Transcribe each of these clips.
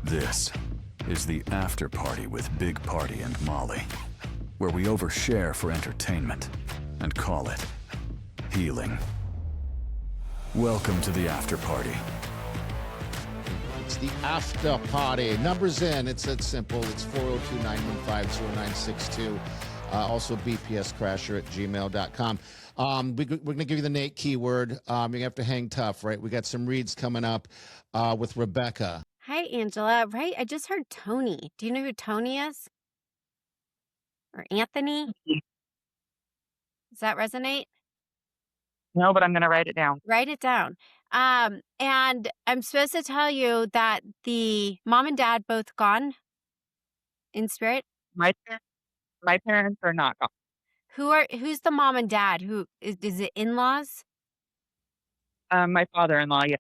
This is the after party with Big Party and Molly, where we overshare for entertainment and call it healing. Welcome to the after party. It's the after party. Numbers in. It's that simple. It's 402-915-0962. Also bpscrasher@gmail.com. We're going to give you the Nate keyword. You have to hang tough, right? We got some reads coming up with Rebecca. Hi, Angela. Right? I just heard Tony. Do you know who Tony is? Or Anthony? Does that resonate? No, but I'm going to write it down. Write it down. And I'm supposed to tell you that the mom and dad both gone in spirit. My parents are not gone. Who's the mom and dad? Who is it? In-laws? My father-in-law, yeah.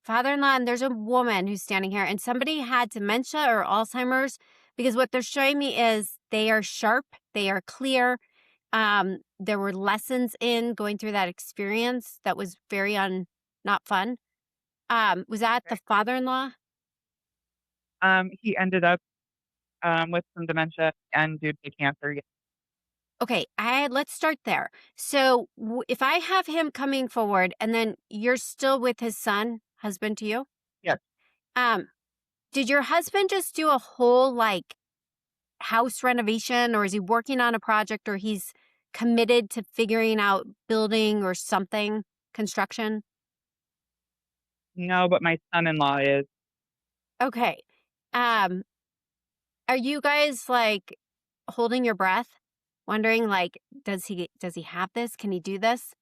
Father-in-law, and there's a woman who's standing here, and somebody had dementia or Alzheimer's, because what they're showing me is they are sharp, they are clear. There were lessons in going through that experience that was very not fun. Was that the father-in-law? He ended up with some dementia and due to cancer. Yeah. Okay, let's start there. So if I have him coming forward, and then you're still with his son, husband to you? Yes. Did your husband just do a whole house renovation, or is he working on a project, or he's committed to figuring out building or something, construction? No, but my son-in-law is. Okay. Are you guys holding your breath, wondering does he have this? Can he do this?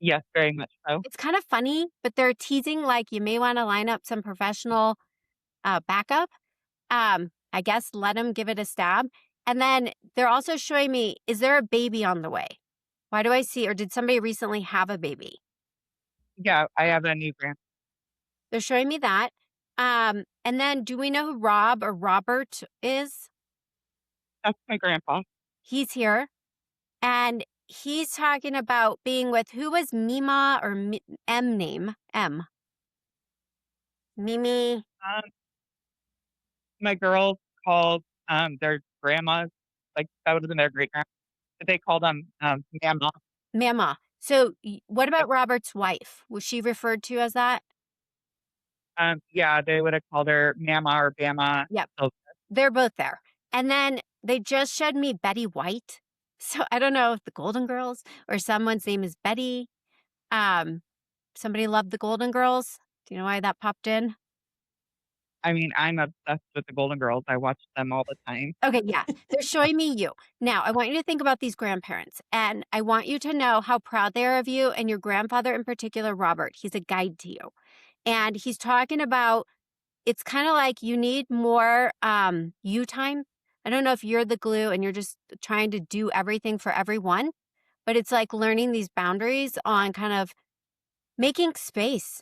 Yes, very much so. It's kind of funny, but they're teasing you may want to line up some professional backup. I guess let him give it a stab. And then they're also showing me, is there a baby on the way? Why do I see, or did somebody recently have a baby? Yeah, I have a new grandson. They're showing me that. And then do we know who Rob or Robert is? That's my grandpa. He's here. And he's talking about being with, who was Mima or M name? M. Mimi. My girls called their grandmas, that would have been their great grandma, but they called them Mama. Mama. So what about Robert's wife? Was she referred to as that? Yeah, they would have called her Mama or Bama. Yep. So, they're both there. And then they just showed me Betty White. So I don't know if the Golden Girls or someone's name is Betty. Somebody loved the Golden Girls. Do you know why that popped in? I mean, I'm obsessed with the Golden Girls. I watch them all the time. Okay, yeah. They're showing me you. Now, I want you to think about these grandparents, and I want you to know how proud they are of you, and your grandfather in particular, Robert. He's a guide to you. And he's talking about, it's kind of like you need more you time. I don't know if you're the glue and you're just trying to do everything for everyone, but it's like learning these boundaries on kind of making space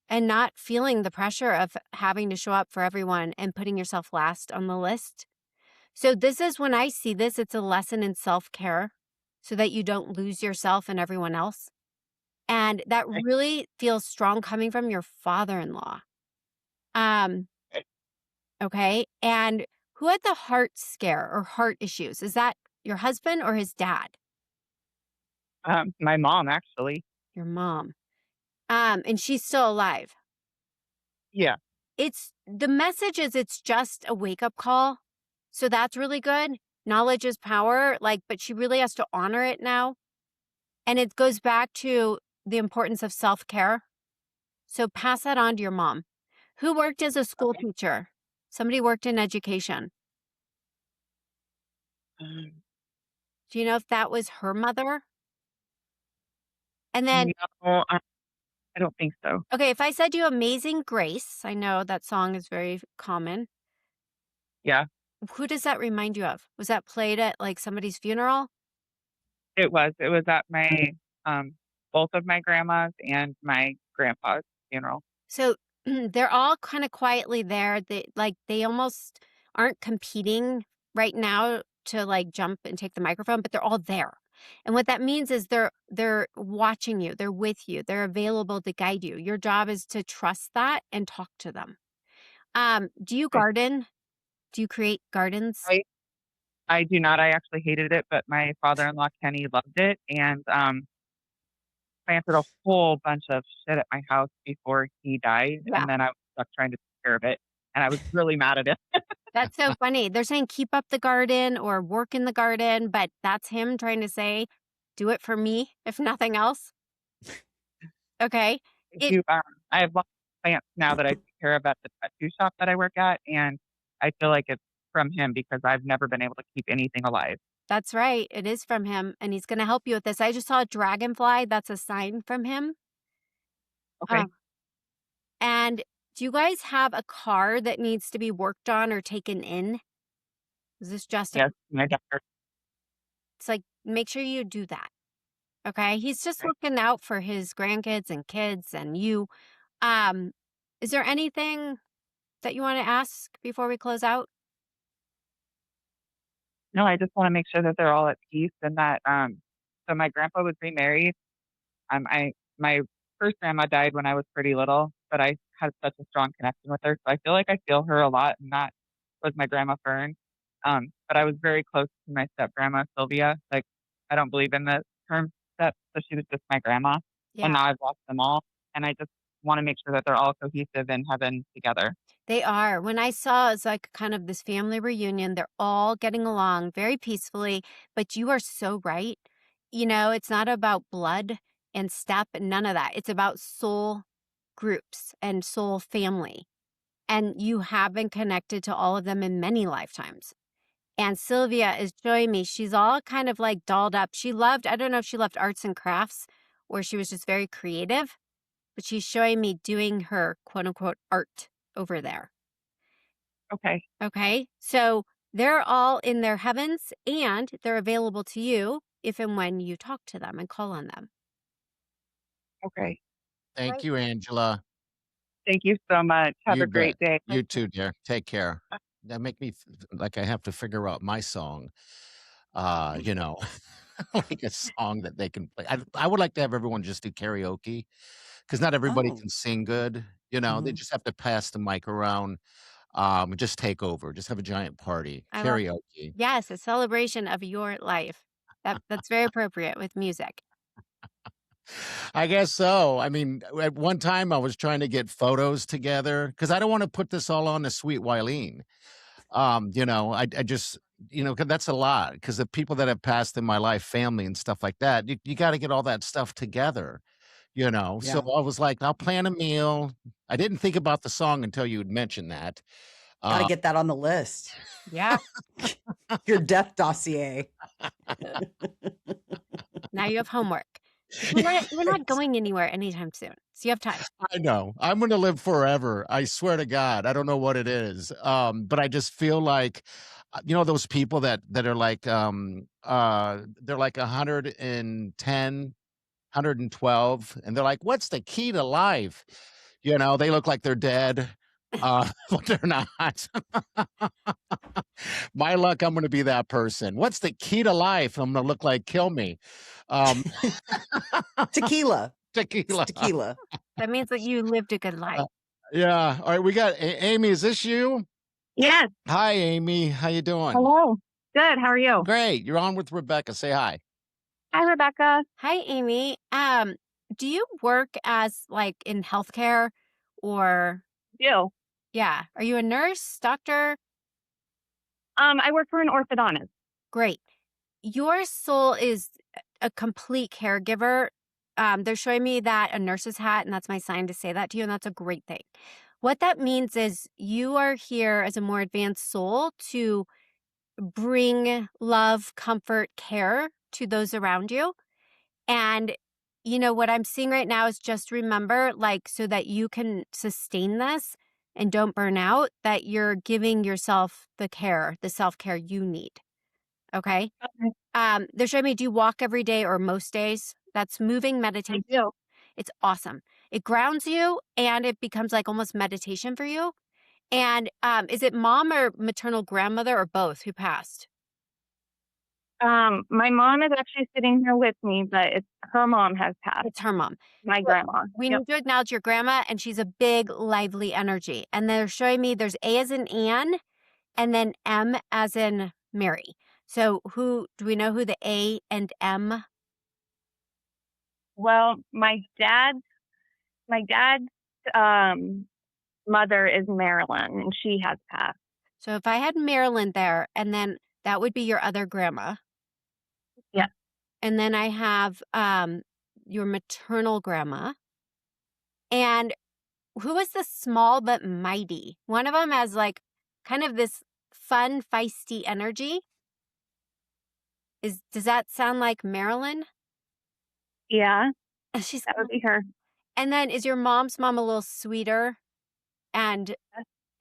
and not feeling the pressure of having to show up for everyone and putting yourself last on the list. So this is, when I see this, it's a lesson in self-care so that you don't lose yourself and everyone else. And that really feels strong coming from your father-in-law. Okay. And who had the heart scare or heart issues? Is that your husband or his dad? My mom, actually. Your mom. And she's still alive. Yeah. The message is it's just a wake-up call. So that's really good. Knowledge is power, but she really has to honor it now. And it goes back to the importance of self-care. So pass that on to your mom. Who worked as a school teacher? Somebody worked in education. Do you know if that was her mother? And then, no, I don't think so. okay, if I said you Amazing Grace, I know that song is very common. Yeah. Who does that remind you of? Was that played at somebody's funeral? It was at my both of my grandmas and my grandpa's funeral. So they're all kind of quietly there. They almost aren't competing right now to jump and take the microphone, but they're all there. And what that means is they're watching you, they're with you, they're available to guide you. Your job is to trust that and talk to them. Do you Okay. garden? Do you create gardens? I do not. I actually hated it, but my father-in-law, Kenny, loved it and, planted a whole bunch of shit at my house before he died, Yeah. and then I was stuck trying to take care of it, and I was really mad at him. That's so funny. They're saying keep up the garden or work in the garden, but that's him trying to say, do it for me, if nothing else. Okay. I It do, I have lots of plants now that I take care of at the tattoo shop that I work at, and I feel like it's from him because I've never been able to keep anything alive. That's right. It is from him, and he's going to help you with this. I just saw a dragonfly. That's a sign from him. Okay. Um, and do you guys have a car that needs to be worked on or taken in? Is this just a, Yes, my daughter. it's like, make sure you do that. Okay. He's just Okay. looking out for his grandkids and kids and you. Um, is there anything that you want to ask before we close out? No, I just wanna make sure that they're all at peace and that, so my grandpa was remarried. I my first grandma died when I was pretty little, but I had such a strong connection with her, so I feel like I feel her a lot, and that was my grandma Fern. But I was very close to my step grandma Sylvia. Like, I don't believe in the term step, so she was just my grandma, and Yeah, now I've lost them all, and I just wanna make sure that they're all cohesive in heaven together. they are. When I saw it's like kind of this family reunion, they're all getting along very peacefully, but you are so right. It's not about blood and step and none of that. It's about soul groups and soul family. And you have been connected to all of them in many lifetimes. And Sylvia is showing me she's all kind of like dolled up. I don't know if she loved arts and crafts or she was just very creative, but she's showing me doing her quote unquote art over there. Okay, Okay. So they're all in their heavens and they're available to you if and when you talk to them and call on them. okay. Thank Right. you, Angela. Thank you so much. Have You a bet. great day. You too, dear. Take care. That make me like I have to figure out my song. You know, like a song that they can play. I would like to have everyone just do karaoke because not everybody Oh. can sing good. They Mhm. just have to pass the mic around. Just take over. Just have a giant party. I love Karaoke. Yes, a celebration of your life. That's very appropriate with music. I guess so. I mean, at one time I was trying to get photos together because I don't want to put this all on the sweet Wileen. I just, 'cause that's a lot because the people that have passed in my life, family and stuff like that, you got to get all that stuff together. So Yeah. I was like, I'll plan a meal. I didn't think about the song until you had mentioned that. Gotta Uh, get that on the list. Yeah. Your death dossier. Now you have homework. We're not going anywhere anytime soon. So you have time. I know. I'm gonna live forever. I swear to God. I don't know what it is. But I just feel like, those people that are like, they're like 110, 112, and they're like, "What's the key to life?" They look like they're dead, but they're not. My luck, I'm gonna be that person. "What's the key to life?" I'm gonna look like "Kill me." Um, Tequila. It's tequila. tequila. That means that you lived a good life. Uh, yeah. All right, we got Amy. Is this you? Yes. Hi, Amy. How you doing? Hello. Good. How are you? Great. You're on with Rebecca. Say hi. Hi, Rebecca. Hi, Amy. Do you work as like in healthcare or You. yeah, are you a nurse, doctor? I work for an orthodontist. Great. Your soul is a complete caregiver. They're showing me that a nurse's hat, and that's my sign to say that to you, and that's a great thing. What that means is you are here as a more advanced soul to bring love, comfort, care to those around you. And, what I'm seeing right now is just remember, like, so that you can sustain this and don't burn out, that you're giving yourself the self care you need. Okay. Okay. They're showing me, do you walk every day or most days? That's moving I meditation. do. It's awesome. It grounds you and it becomes like almost meditation for you. And is it mom or maternal grandmother or both who passed? My mom is actually sitting here with me, but it's her mom has passed. It's her mom. My Well, grandma. We Yep. need to acknowledge your grandma, and she's a big, lively energy. And they're showing me there's A as in Anne, and then M as in Mary. So who do we know who the A and M? Well, my dad's mother is Marilyn, and she has passed. So if I had Marilyn there, and then that would be your other grandma. Yeah. And then I have your maternal grandma. And who was the small but mighty? One of them has like kind of this fun, feisty energy. Does that sound like Marilyn? Yeah, She's that would be her. And then is your mom's mom a little sweeter and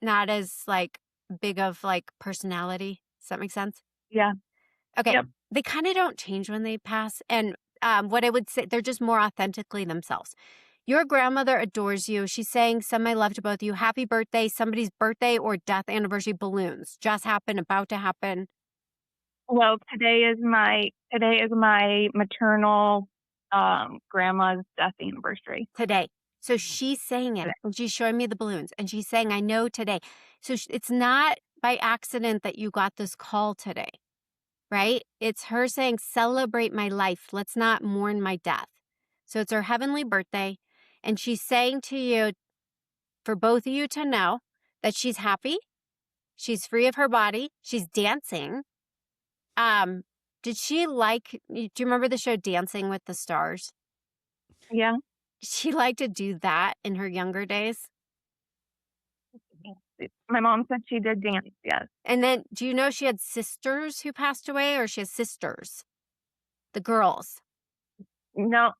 not as like big of like personality? Does that make sense? Yeah. Okay. Yep. They kind of don't change when they pass. And what I would say, they're just more authentically themselves. Your grandmother adores you. She's saying some my love to both of you. Happy birthday, somebody's birthday or death anniversary balloons. Just happened, about to happen. Well, today is my maternal grandma's death anniversary. Today. So she's saying it, Today. and she's showing me the balloons, and she's saying, I know today. So it's not by accident that you got this call today, right? It's her saying, celebrate my life. Let's not mourn my death. So it's her heavenly birthday, and she's saying to you, for both of you to know that she's happy, she's free of her body, she's dancing. Did she like, do you remember the show Dancing with the Stars? Yeah. She liked to do that in her younger days. My mom said she did dance, yes. And then, do you know she had sisters who passed away, or she has sisters? The girls. No,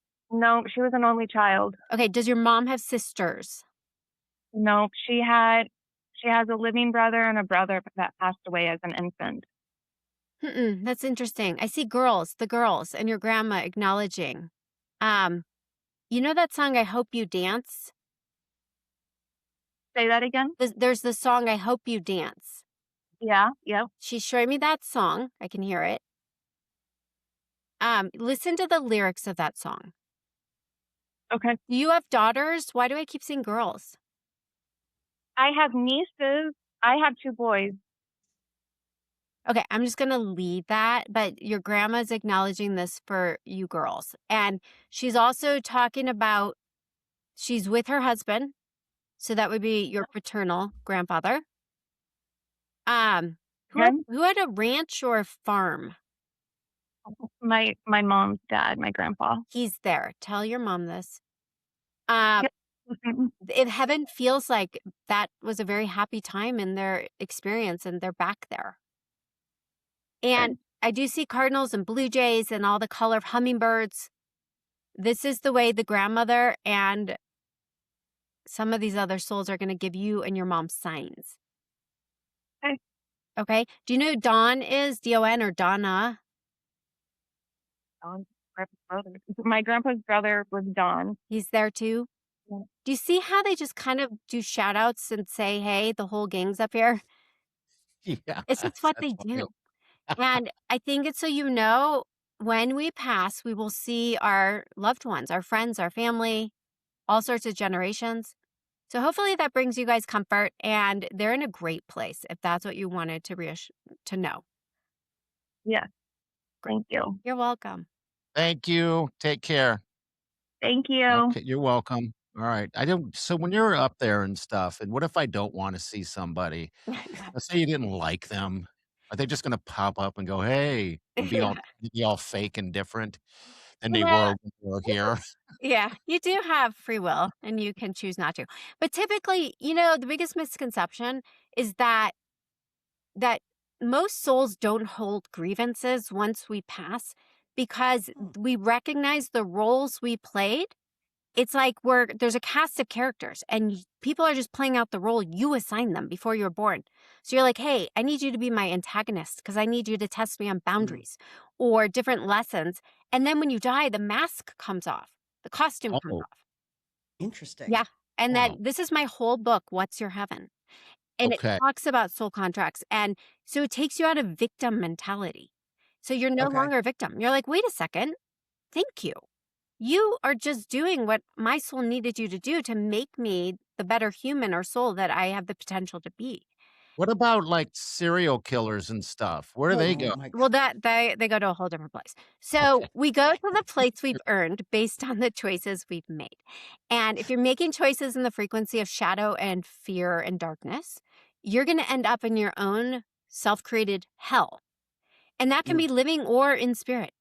she was an only child. Okay, does your mom have sisters? No, she has a living brother and a brother that passed away as an infant. That's interesting. I see girls, the girls, and your grandma acknowledging. You know that song, I Hope You Dance? Say that again? There's the song, I Hope You Dance. Yeah, yep. She's showing me that song. I can hear it. Listen to the lyrics of that song. Okay. Do you have daughters? Why do I keep seeing girls? I have nieces. I have 2 boys. Okay, I'm just going to lead that, but your grandma's acknowledging this for you girls. And she's also talking about, she's with her husband. So that would be your paternal grandfather. Who had a ranch or a farm? My mom's dad, my grandpa. He's there. Tell your mom this. Yep. If heaven feels like that was a very happy time in their experience and they're back there. And I do see cardinals and blue jays and all the color of hummingbirds. This is the way the grandmother and some of these other souls are going to give you and your mom signs. Okay. Okay. Do you know who Don is? D-O-N or Donna? Don's brother. My grandpa's brother was Don. He's there too? Yeah. Do you see how they just kind of do shout outs and say, hey, the whole gang's up here? Yeah. It's just what they do. And I think it's so you know, when we pass, we will see our loved ones, our friends, our family, all sorts of generations. So hopefully that brings you guys comfort, and they're in a great place if that's what you wanted to know. Yes. Thank you. You're welcome. Thank you. Take care. Thank you. Okay, you're welcome. All right. So when you're up there and stuff, and what if I don't want to see somebody? Let's say you didn't like them. Are they just going to pop up and go, hey, and be all fake and different than they were when they were here? Yeah, you do have free will and you can choose not to. But typically, the biggest misconception is that most souls don't hold grievances once we pass because we recognize the roles we played. It's like there's a cast of characters and people are just playing out the role you assigned them before you were born. So you're like, hey, I need you to be my antagonist because I need you to test me on boundaries or different lessons. And then when you die, the mask comes off, the costume comes off. Interesting. Yeah. And then this is my whole book, What's Your Heaven? And it talks about soul contracts. And so it takes you out of victim mentality. So you're no Okay. longer a victim. You're like, wait a second. Thank you. You are just doing what my soul needed you to do to make me the better human or soul that I have the potential to be. What about like serial killers and stuff? Where do they Oh go? my Well, God. that they go to a whole different place. So we go to the place we've earned based on the choices we've made. And if you're making choices in the frequency of shadow and fear and darkness, you're going to end up in your own self-created hell. And that can be living or in spirit.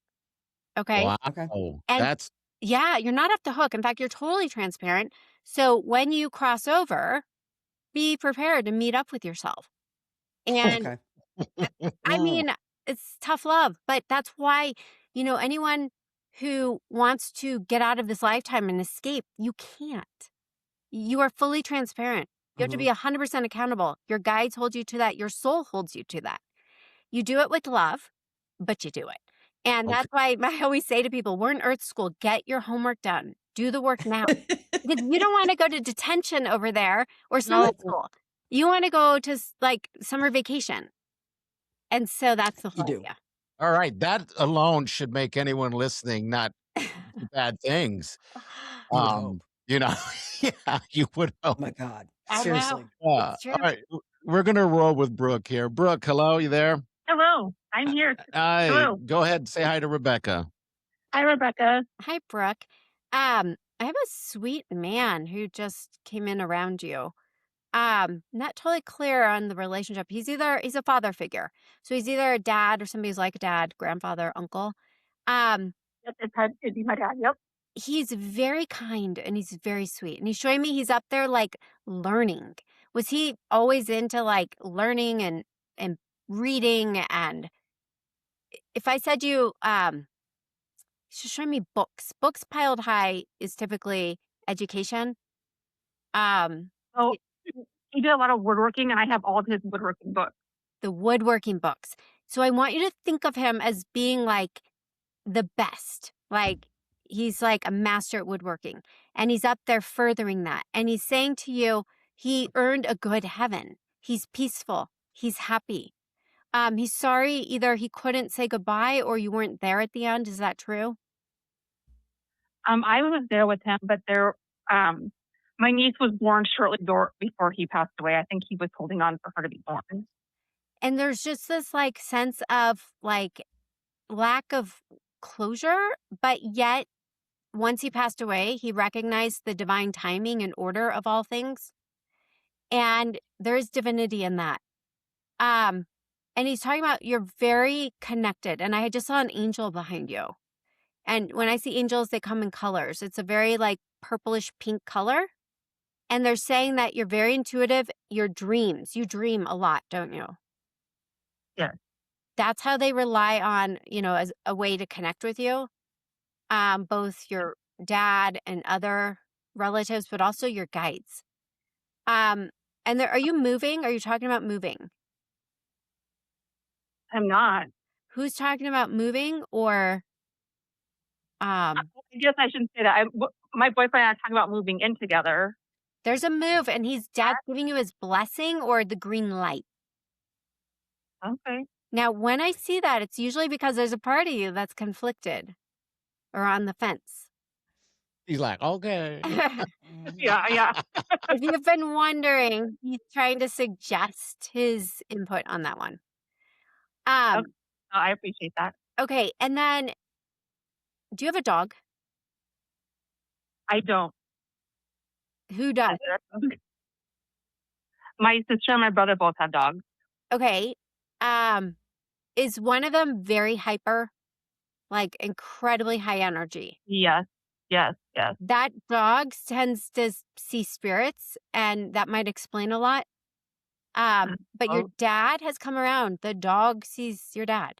Okay. Wow. Okay. And That's yeah, you're not off the hook. In fact, you're totally transparent. So when you cross over, be prepared to meet up with yourself. And Okay. I mean, it's tough love, but that's why, anyone who wants to get out of this lifetime and escape, you can't. You are fully transparent. You have to be 100% accountable. Your guides hold you to that. Your soul holds you to that. You do it with love, but you do it. And okay. that's why I always say to people, we're in Earth School. Get your homework done. Do the work now. Because you don't want to go to detention over there or summer school. You want to go to like summer vacation. And so that's the You whole do. idea. All right. That alone should make anyone listening not do bad things. You would hope. Yeah, you would Oh hope. my God. I know. Seriously. It's true. All right. We're going to roll with Brooke here. Brooke, hello. You there? Hello, I'm here. Hello. Go ahead and say hi to Rebecca. Hi, Rebecca. Hi, Brooke. I have a sweet man who just came in around you. Not totally clear on the relationship. He's a father figure. So he's either a dad or somebody who's like a dad, grandfather, uncle. Yep, it'd be my dad. Yep. He's very kind and he's very sweet. And he's showing me he's up there like learning. Was he always into like learning and reading? And if I said you he's showing me books piled high is typically education. Oh, he did a lot of woodworking, and I have all of his woodworking books. The woodworking books. So I want you to think of him as being like the best. Like he's like a master at woodworking and he's up there furthering that. And he's saying to you, he earned a good heaven. He's peaceful. He's happy. He's sorry either he couldn't say goodbye or you weren't there at the end. Is that true? I was there with him, but my niece was born shortly before he passed away. I think he was holding on for her to be born. And there's just this like sense of like lack of closure, but yet once he passed away, he recognized the divine timing and order of all things. And there's divinity in that. And he's talking about you're very connected. And I just saw an angel behind you. And when I see angels, they come in colors. It's a very like purplish pink color. And they're saying that you're very intuitive. Your dreams, you dream a lot, don't you? Yeah. That's how they rely on, as a way to connect with you. Both your dad and other relatives, but also your guides. And are you moving? Are you talking about moving? I'm not. Who's talking about moving or? I guess I shouldn't say that. My boyfriend and I are talking about moving in together. There's a move and dad's giving you his blessing or the green light. Okay. Now, when I see that, it's usually because there's a part of you that's conflicted or on the fence. He's like, okay. Yeah. If you've been wondering, he's trying to suggest his input on that one. Okay. I appreciate that. Okay. And then, do you have a dog? I don't. Who does? My sister and my brother both have dogs. Okay. Is one of them very hyper, like incredibly high energy? Yes. That dog tends to see spirits, and that might explain a lot. But your dad has come around. The dog sees your dad.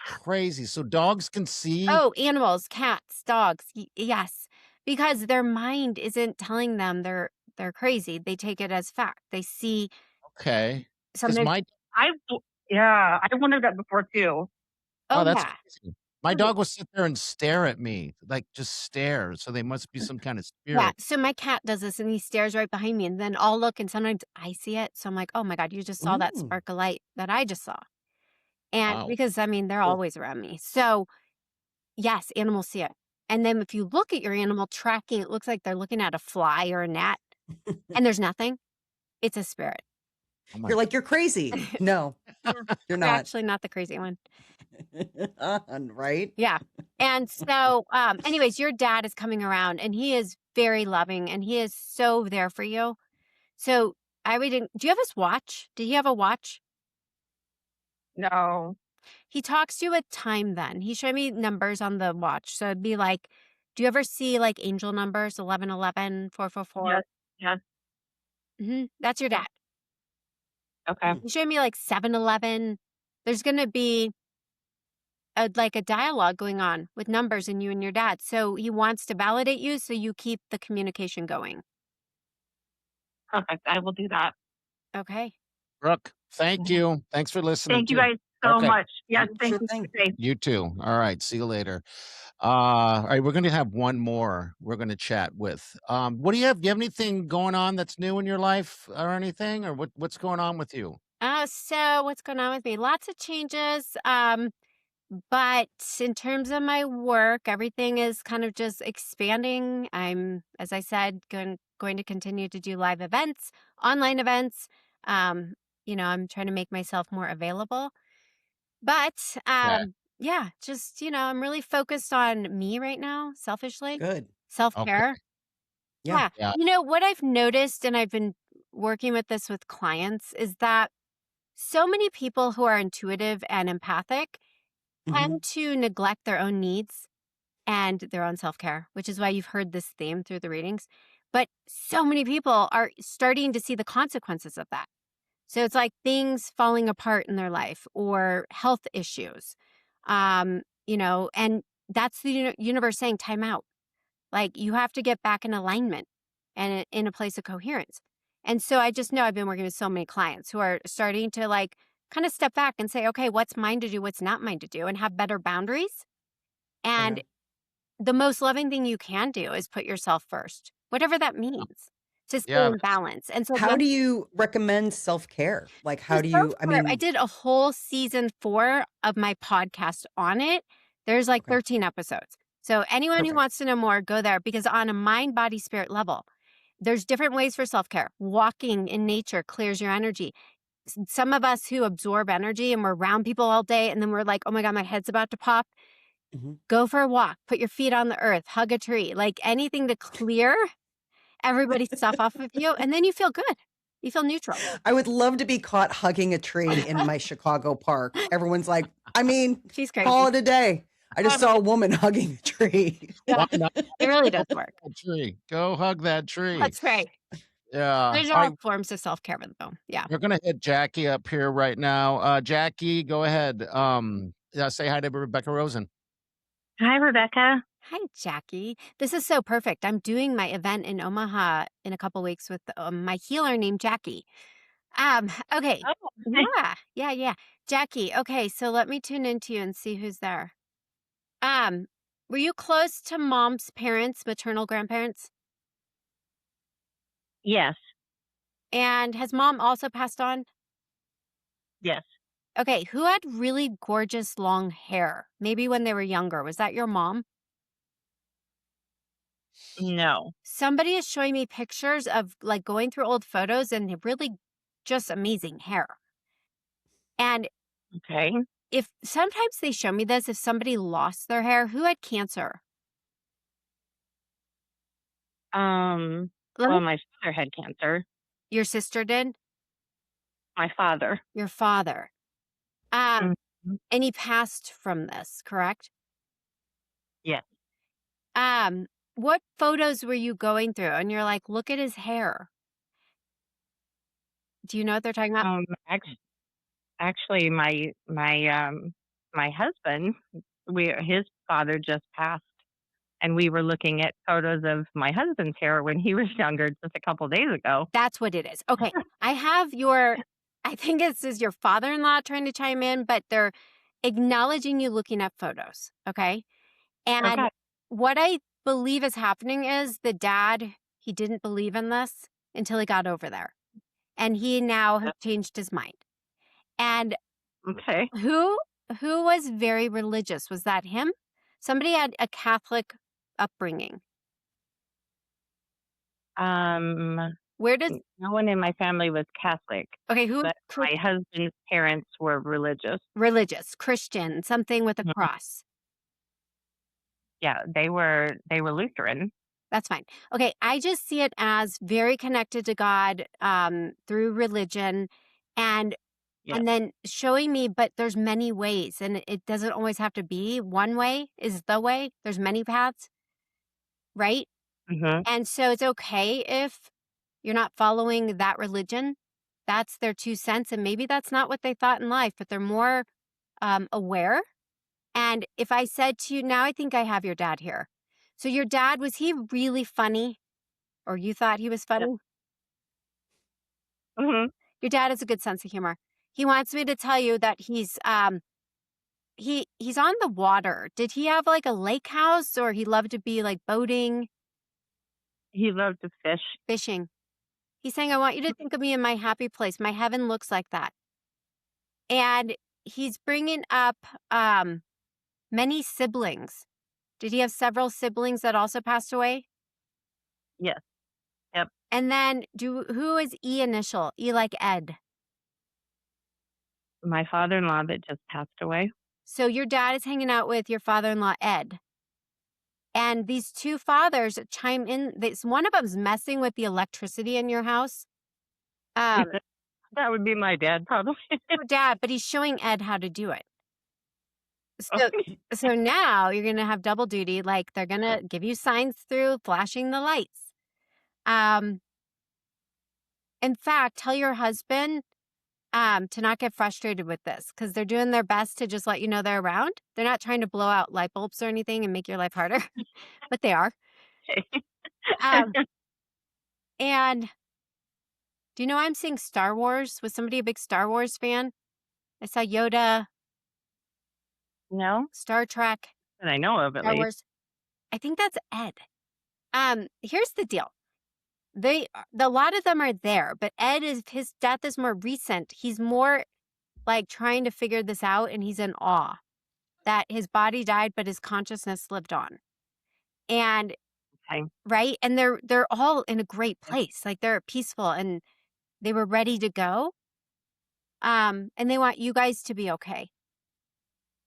Crazy. So dogs can see. Oh, animals, cats, dogs. Yes, because their mind isn't telling them they're crazy. They take it as fact. They see. Okay. Something. I wondered that before too. Oh, that's yeah. crazy. My dog will sit there and stare at me, like just stare. So they must be some kind of spirit. Yeah. So my cat does this and he stares right behind me and then I'll look and sometimes I see it. So I'm like, oh my God, you just saw that spark of light that I just saw. And Wow. because, I mean, they're Cool. always around me. So, yes, animals see it. And then if you look at your animal tracking, it looks like they're looking at a fly or a gnat, and there's nothing. It's a spirit. Oh my You're like, you're crazy. No, Yeah, you're you're not. actually not the crazy one. Right? Yeah. And so, anyways, your dad is coming around and he is very loving and he is so there for you. So I would, do you have his watch? Do you have a watch? No. He talks to you at time then. He showed me numbers on the watch. So it'd be like, do you ever see like angel numbers, 1111, 444? Yes. Yes. That's your dad. Okay. He showed me like 711. There's going to be like a dialogue going on with numbers in you and your dad. So he wants to validate you so you keep the communication going. Perfect. I will do that. Okay. Brooke, thank you. Thanks for listening. Thank you too. guys so Okay. much. Yes. Thank Sure you. thing. Stay safe. You too. All right. See you later. All right. We're going to have one more we're going to chat with. What do you have? Do you have anything going on that's new in your life or anything? Or what's going on with you? So what's going on with me? Lots of changes. But in terms of my work, everything is kind of just expanding. I'm, as I said, going to continue to do live events, online events. I'm trying to make myself more available. But Yeah. yeah, just, I'm really focused on me right now, selfishly. Good. Self-care. Okay. Yeah. Yeah. What I've noticed, and I've been working with this with clients, is that so many people who are intuitive and empathic tend to neglect their own needs and their own self-care, which is why you've heard this theme through the readings. But so many people are starting to see the consequences of that. So it's like things falling apart in their life or health issues, and that's the universe saying time out. Like you have to get back in alignment and in a place of coherence. And so I just know I've been working with so many clients who are starting to like kind of step back and say, okay, what's mine to do? What's not mine to do? And have better boundaries. And Okay. the most loving thing you can do is put yourself first, whatever that means, to stay Yeah. in balance. And so How do you recommend self-care? Like, the how do you, I self-care, I mean, did a whole season 4 of my podcast on it. There's like Okay. 13 episodes. So anyone who Perfect. wants to know more, go there, because on a mind, body, spirit level, there's different ways for self-care. Walking in nature clears your energy. Some of us who absorb energy and we're around people all day and then we're like, oh my God, my head's about to pop. Go for a walk, put your feet on the earth, hug a tree, like anything to clear everybody's stuff off of you. And then you feel good. You feel neutral. I would love to be caught hugging a tree in my Chicago park. Everyone's like, I mean, She's crazy. call it a day. I just saw a woman hugging a tree. Yeah, Why not? it really does work. That tree. Go hug that tree. That's right. Yeah. There's All all right. forms of self-care, though. Yeah. We're gonna hit Jackie up here right now. Jackie, go ahead. Say hi to Rebecca Rosen. Hi, Rebecca. Hi, Jackie. This is so perfect. I'm doing my event in Omaha in a couple weeks with my healer named Jackie. Okay. Oh, Yeah. Jackie, okay, so let me tune into you and see who's there. Were you close to mom's parents, maternal grandparents? yes. And has mom also passed on? Yes. Okay, who had really gorgeous long hair? Maybe when they were younger. Was that your mom? No. Somebody is showing me pictures of like going through old photos and really just amazing hair. And Okay. if sometimes they show me this, if somebody lost their hair, who had cancer? Let Well, me- my father had cancer. Your sister did? My father. Your father. Mhm. And he passed from this, correct? Yes. What photos were you going through? And you're like, look at his hair. Do you know what they're talking about? Actually, my husband, his father just passed, and we were looking at photos of my husband's hair when he was younger just a couple days ago. That's what it is. Okay. I have I think this is your father-in-law trying to chime in, but they're acknowledging you looking at photos. Okay. And Okay. what I believe is happening is the dad, he didn't believe in this until he got over there. And he now has changed his mind. And Okay. Who was very religious? Was that him? Somebody had a Catholic upbringing. Where does No one in my family was Catholic, okay, who but my husband's parents were religious. religious, Christian, something with a Mhm. cross. Yeah, they were Lutheran. That's fine. Okay, I just see it as very connected to God through religion and Yeah. and then showing me, but there's many ways and it doesn't always have to be one way is the way. There's many paths, right? Mhm. And so it's okay if you're not following that religion. That's their 2 cents. And maybe that's not what they thought in life, but they're more aware. And if I said to you, now I think I have your dad here. So your dad, was he really funny? Or you thought he was funny? Mhm. Your dad has a good sense of humor. He wants me to tell you that he's on the water. Did he have like a lake house or he loved to be like boating, He loved to fish. fishing? He's saying, I want you to think of me in my happy place. My heaven looks like that. And he's bringing up many siblings. Did he have several siblings that also passed away? Yes. Yep. And then who is E initial? E like Ed. My father-in-law that just passed away. So your dad is hanging out with your father-in-law, Ed. And these two fathers chime in. One of them's messing with the electricity in your house. That would be my dad, probably. Your dad, but he's showing Ed how to do it. So, Okay. so now you're going to have double duty. Like they're going to give you signs through flashing the lights. In fact, tell your husband to not get frustrated with this because they're doing their best to just let you know they're around. They're not trying to blow out light bulbs or anything and make your life harder, but they are. Um, and do you know I'm seeing Star Wars? Was somebody a big Star Wars fan? I saw Yoda, No, Star Trek, that I know of at Star least. Wars. I think that's Ed. Here's the deal. A lot of them are there, but his death is more recent. He's more like trying to figure this out and he's in awe that his body died, but his consciousness lived on. And Okay. right. And they're all in a great place. Like they're peaceful and they were ready to go. And they want you guys to be okay.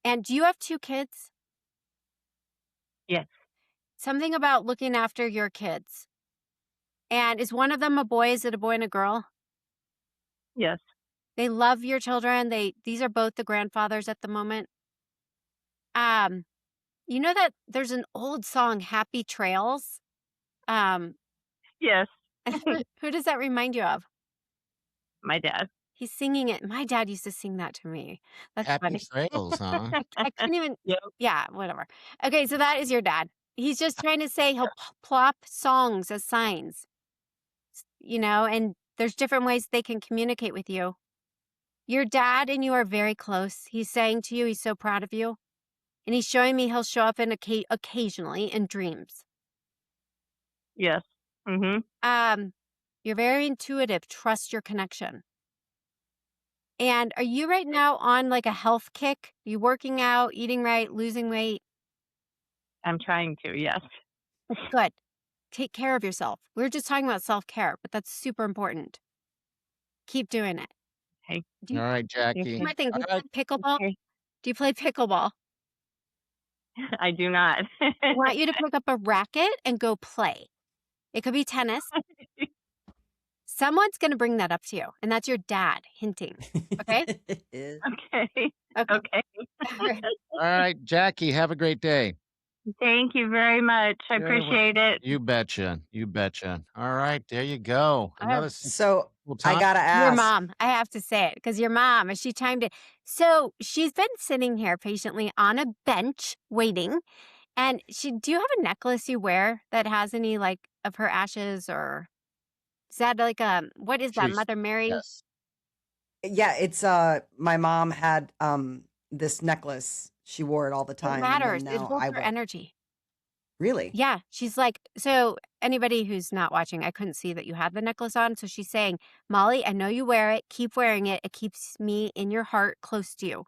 And do you have 2 kids? Yes. Something about looking after your kids. And is one of them a boy? Is it a boy and a girl? Yes. They love your children. These are both the grandfathers at the moment. You know that there's an old song, Happy Trails? Yes. Who does that remind you of? My dad. He's singing it. My dad used to sing that to me. That's Happy funny. trails, huh? I couldn't even Yep. yeah, whatever. Okay, so that is your dad. He's just trying to say he'll plop songs as signs, and there's different ways they can communicate with you. Your dad and you are very close. He's saying to you, he's so proud of you. And he's showing me he'll show up occasionally in dreams. Yes. Mhm. You're very intuitive. Trust your connection. And are you right now on like a health kick? You working out, eating right, losing weight? I'm trying to. Yes. Good. Take care of yourself. We were just talking about self-care, but that's super important. Keep doing it. Okay. Do All you, right, Jackie. one more thing, do All you right. play pickleball? Okay. Do you play pickleball? I do not. I want you to pick up a racket and go play. It could be tennis. Someone's going to bring that up to you, and that's your dad hinting. Okay? Okay. Okay. Okay. All right, Jackie, have a great day. Thank you very much. I You're wel- appreciate it. You betcha. You betcha. All right, there you go. Another So successful I time. gotta Your ask. mom, I have to say it because your mom, as she chimed in. So she's been sitting here patiently on a bench waiting. And do you have a necklace you wear that has any like of her ashes or is that like what is that, She's- Mother Mary? Yes. Yeah, it's my mom had this necklace. She wore it all the It time. matters. And It then now holds I her wear. energy. Really? Yeah, she's like, so anybody who's not watching, I couldn't see that you had the necklace on. So she's saying, Molly, I know you wear it. Keep wearing it. It keeps me in your heart close to you.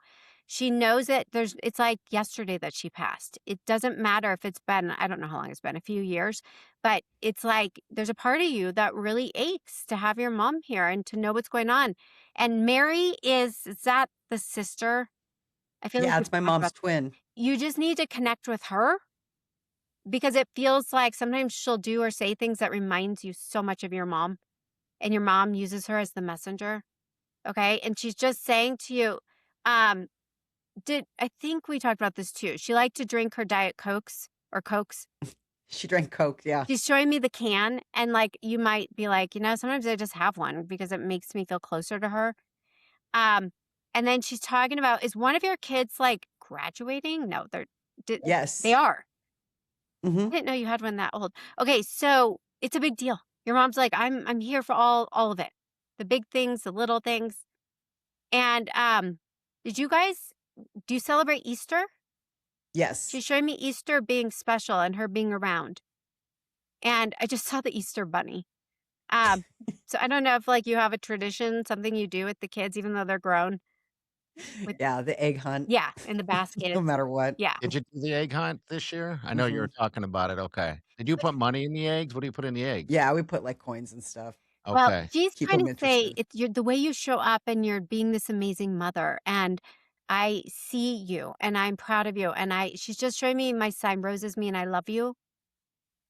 She knows that it's like yesterday that she passed. It doesn't matter if it's been, I don't know how long it's been, a few years, but it's like there's a part of you that really aches to have your mom here and to know what's going on. And Mary is that the sister? I feel like Yeah, we it's my talked mom's about, twin. you just need to connect with her because it feels like sometimes she'll do or say things that reminds you so much of your mom, and your mom uses her as the messenger. Okay. And she's just saying to you, um, I think we talked about this too. She liked to drink her Diet Cokes or Cokes. She drank Coke, yeah. She's showing me the can, and like you might be like, sometimes I just have one because it makes me feel closer to her. Um, and then she's talking about, is one of your kids like graduating? No, they Yes. are. I Mhm. didn't know you had one that old. Okay, so it's a big deal. Your mom's like, I'm here for all of it. The big things, the little things. And did you guys do you celebrate Easter? Yes. She's showing me Easter being special and her being around. And I just saw the Easter bunny. Um, so I don't know if like you have a tradition, something you do with the kids, even though they're grown. With Yeah, the egg hunt. Yeah, in the No baskets. matter what. Yeah. Did you do the egg hunt this year? I know you were Mhm. talking about it. Okay. Did you put money in the eggs? What do you put in the eggs? Yeah, we put, like, coins and stuff. Well, Okay. she's Keep trying them to say interested. it's the way you show up and you're being this amazing mother. And I see you and I'm proud of you. And she's just showing me my sign, roses me, and I love you.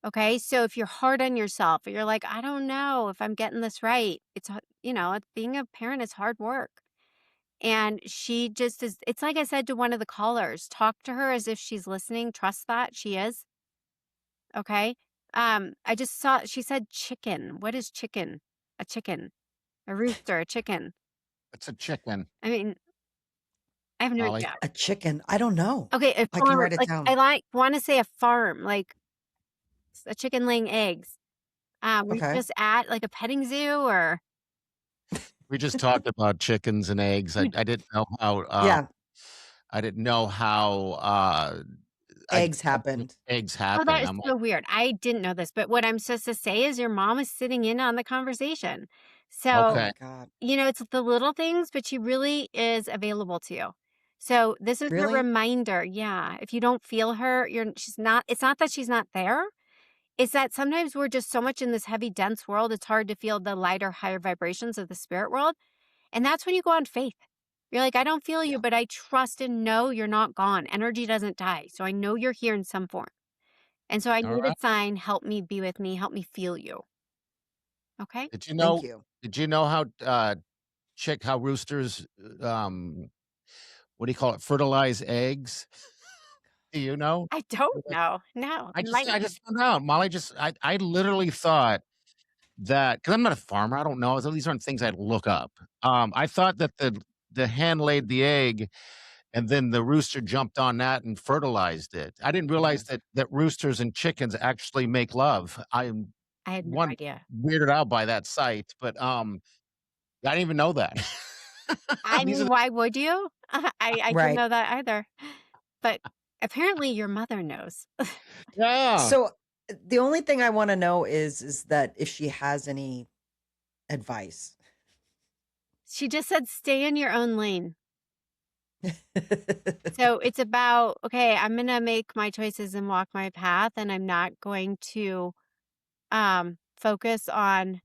Okay. So if you're hard on yourself, or you're like, I don't know if I'm getting this right, being a parent is hard work. And she just is, it's like I said to one of the callers, talk to her as if she's listening. Trust that she is. Okay. I just saw, she said chicken. What is chicken? A chicken, a rooster, a chicken. It's a chicken, I mean, I have no Molly. idea. A chicken? I don't know. Okay, a I can farm, write it like, down. wanna say a farm, like, a chicken laying eggs. Were you Okay. just at, like, a petting zoo or We just talked about chickens and eggs. you I didn't know how, Yeah, I didn't know how, eggs happened. eggs Oh, that happen. is I'm like, so weird. I didn't know this, but what I'm supposed to say is your mom is sitting in on the conversation. Oh So, okay. my god. it's the little things, but she really is available to you. So, this is a Really? reminder, yeah, if you don't feel her, it's not that she's not there. It's that sometimes we're just so much in this heavy, dense world, it's hard to feel the lighter, higher vibrations of the spirit world. And that's when you go on faith. You're like, I don't feel you, Yeah. but I trust and know you're not gone. Energy doesn't die. So I know you're here in some form. And so I All need a right. sign, help me be with me, help me feel you. Okay. Did you Thank know you. did you know how, how roosters, what do you call it, fertilize eggs? Do you know? I don't know. No, I enlighten me. just found out. Molly just I literally thought that because 'cause I'm not a farmer, I don't know, so these aren't things I'd look up. I thought that the hen laid the egg and then the rooster jumped on that and fertilized it. I didn't realize Mhm. that roosters and chickens actually make love. I'm I had no one idea. weirded out by that sight, but, I didn't even know that. I These are mean, the why would you? I didn't Right. know that either. But apparently your mother knows. Yeah. So, the only thing I wanna know is that if she has any advice. She just said, stay in your own lane. So it's about, okay, I'm going to make my choices and walk my path, and I'm not going to focus on,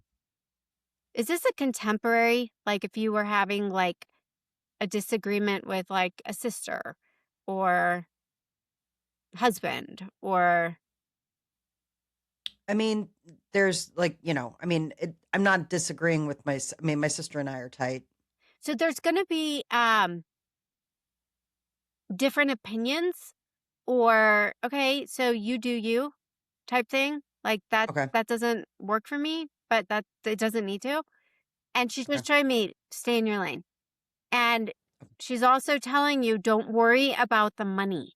is this a contemporary, like if you were having like a disagreement with like a sister or husband or I mean, there's, like, I'm not disagreeing with my sister and I are tight. so there's going to be different opinions, or okay, so you do you type thing, like Okay, that doesn't work for me, but that it doesn't need to. And she's okay. just showing me, stay in your lane. And she's also telling you, don't worry about the money.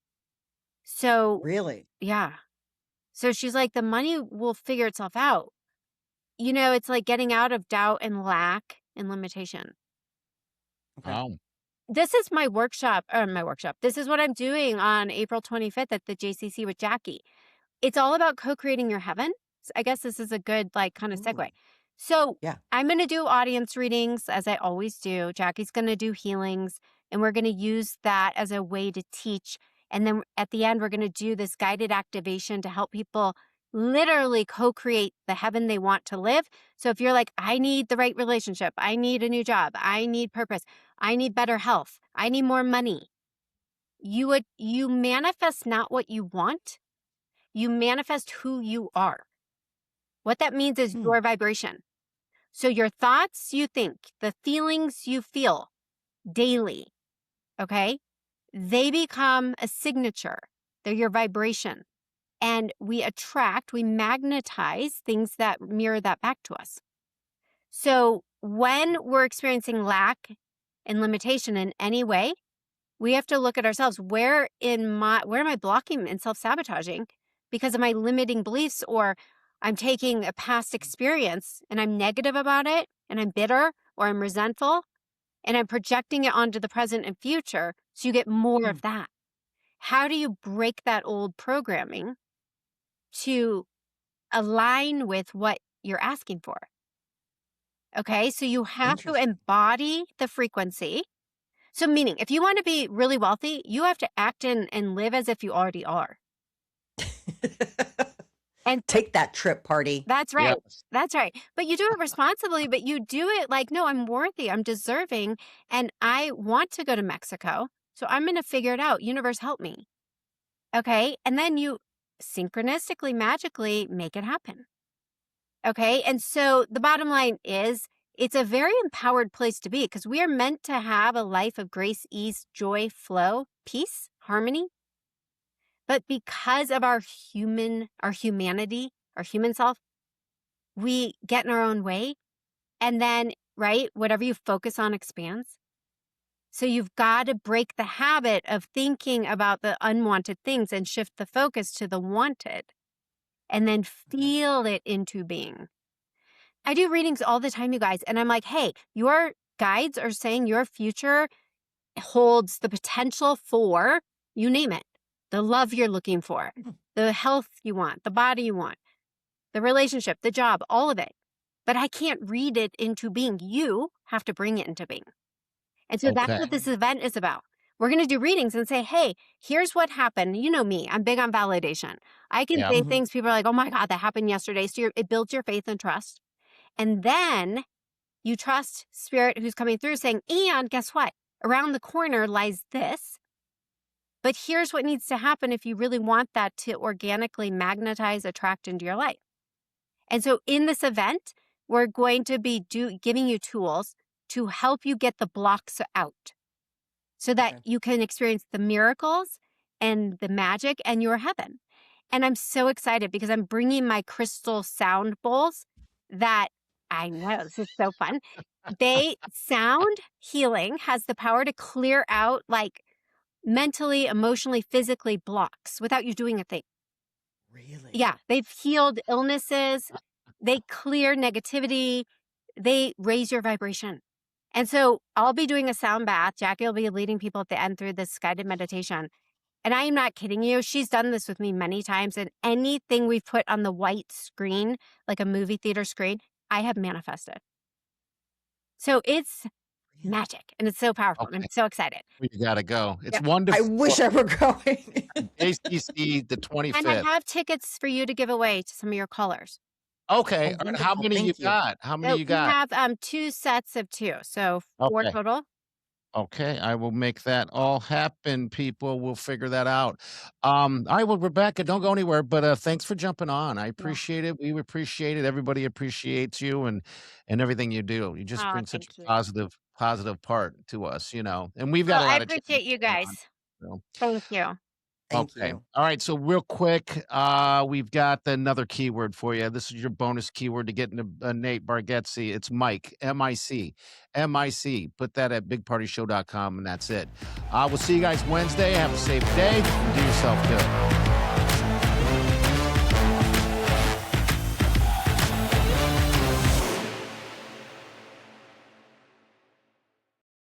So, Really? yeah. So she's like, the money will figure itself out. It's like getting out of doubt and lack and limitation. Okay. Oh, This is my workshop. This is what I'm doing on April 25th at the JCC with Jackie. it's all about co-creating your heaven. I guess this is a good like kind of segue. Ooh. So Yeah. I'm going to do audience readings as I always do. Jackie's going to do healings, and we're going to use that as a way to teach. And then at the end, we're going to do this guided activation to help people literally co-create the heaven they want to live. So if you're like, I need the right relationship, I need a new job, I need purpose, I need better health, I need more money, you manifest not what you want, you manifest who you are. What that means is your vibration. So your thoughts you think, the feelings you feel daily, okay, they become a signature. They're your vibration. And we magnetize things that mirror that back to us. So when we're experiencing lack and limitation in any way, we have to look at ourselves. Where am I blocking and self-sabotaging because of my limiting beliefs, or I'm taking a past experience and I'm negative about it and I'm bitter or I'm resentful and I'm projecting it onto the present and future, so you get more of that. How do you break that old programming to align with what you're asking for? Okay, so you have to embody the frequency. So meaning, if you want to be really wealthy, you have to act and live as if you already are. And take that trip, party. That's right. Yes. That's right. But you do it responsibly, but you do it like, no, I'm worthy, I'm deserving, and I want to go to Mexico. So I'm going to figure it out. Universe, help me. Okay. And then you synchronistically, magically make it happen. Okay. And so the bottom line is, it's a very empowered place to be, because we are meant to have a life of grace, ease, joy, flow, peace, harmony. But because of our humanity, our human self, we get in our own way. And then, right, whatever you focus on expands. So you've got to break the habit of thinking about the unwanted things and shift the focus to the wanted, and then feel it into being. I do readings all the time, you guys, and I'm like, hey, your guides are saying your future holds the potential for, you name it, the love you're looking for, the health you want, the body you want, the relationship, the job, all of it. But I can't read it into being. You have to bring it into being. And so that's what this event is about. We're going to do readings and say, hey, here's what happened. You know me, I'm big on validation. I can say things, people are like, oh my God, that happened yesterday. So it builds your faith and trust. And then you trust spirit who's coming through saying, and guess what? Around the corner lies this. But here's what needs to happen if you really want that to organically magnetize, attract into your life. And so in this event, we're going to be giving you tools to help you get the blocks out so that you can experience the miracles and the magic and your heaven. And I'm so excited because I'm bringing my crystal sound bowls that I know, this is so fun. Sound healing has the power to clear out like mentally, emotionally, physically blocks without you doing a thing. Really? Yeah, they've healed illnesses, they clear negativity, they raise your vibration. And so I'll be doing a sound bath. Jackie will be leading people at the end through this guided meditation. And I am not kidding you. She's done this with me many times. And anything we've put on the white screen, like a movie theater screen, I have manifested. So it's magic and it's so powerful. I'm so excited. You got to go. It's I wonderful. wish I were going. ACC the 25th. And I have tickets for you to give away to some of your callers. Okay. Oh, How wonderful. many you Thank you. got? How many So you got? we have 2 sets of 2. So 4 Okay. total. Okay, I will make that all happen, people. We'll figure that out. All right, well, Rebecca, don't go anywhere, but thanks for jumping on. I appreciate it. We appreciate it. Everybody appreciates you and everything you do. You just Oh, bring such thank a you. positive part to us, you know. And we've Well, got a I lot of changes appreciate you going guys. on. So. Thank you. Thank Okay. you. All right. So real quick, we've got another keyword for you. This is your bonus keyword to get into Nate Bargatze. It's Mike, M-I-C, M-I-C. Put that at bigpartyshow.com and that's it. We'll see you guys Wednesday. Have a safe day. Do yourself good.